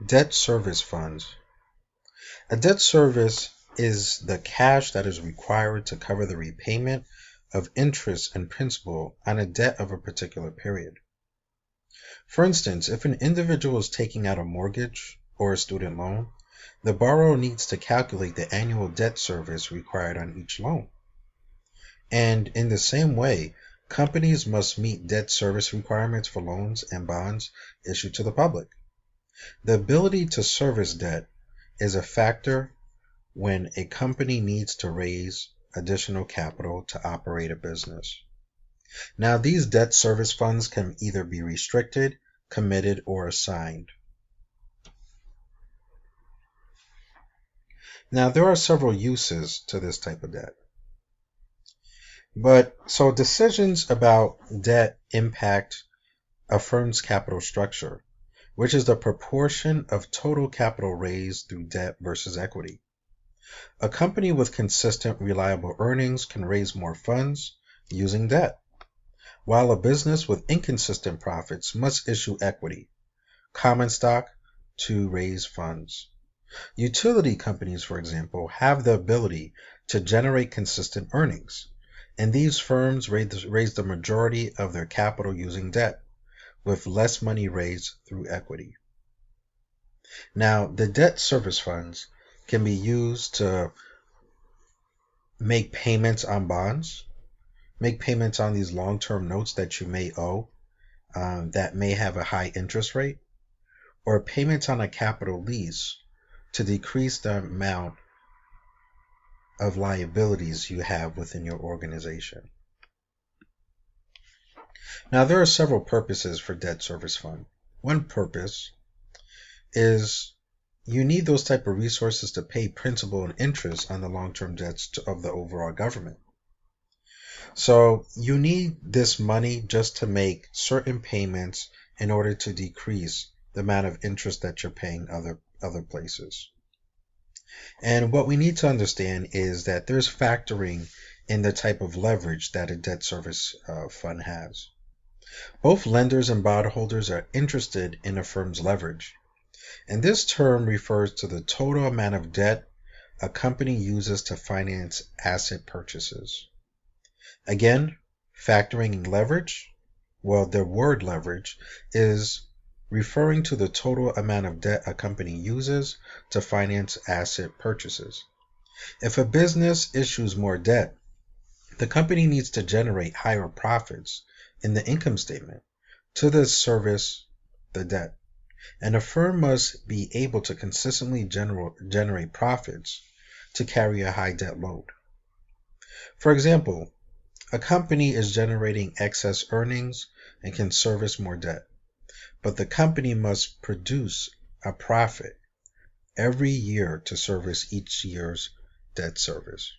Debt service funds. A debt service is the cash that is required to cover the repayment of interest and principal on a debt of a particular period. For instance, if an individual is taking out a mortgage or a student loan, the borrower needs to calculate the annual debt service required on each loan. And in the same way, companies must meet debt service requirements for loans and bonds issued to the public. The ability to service debt is a factor when a company needs to raise additional capital to operate a business. Now, these debt service funds can either be restricted, committed, or assigned. Now, there are several uses to this type of debt. So decisions about debt impact a firm's capital structure, which is the proportion of total capital raised through debt versus equity. A company with consistent, reliable earnings can raise more funds using debt, while a business with inconsistent profits must issue equity, common stock, to raise funds. Utility companies, for example, have the ability to generate consistent earnings, and these firms raise the majority of their capital using debt, with less money raised through equity. Now, the debt service funds can be used to make payments on bonds, make payments on these long-term notes that you may owe that may have a high interest rate, or payments on a capital lease to decrease the amount of liabilities you have within your organization. Now, there are several purposes for debt service fund. One purpose is you need those type of resources to pay principal and interest on the long-term debts of the overall government. So you need this money just to make certain payments in order to decrease the amount of interest that you're paying other places. And what we need to understand is that there's factoring in the type of leverage that a debt service fund has. Both lenders and bondholders are interested in a firm's leverage, and this term refers to the total amount of debt a company uses to finance asset purchases. Again, factoring in leverage, well, the word leverage is referring to the total amount of debt a company uses to finance asset purchases. If a business issues more debt, the company needs to generate higher profits in the income statement to service the debt, and a firm must be able to consistently generate profits to carry a high debt load. For example, a company is generating excess earnings and can service more debt, but the company must produce a profit every year to service each year's debt service.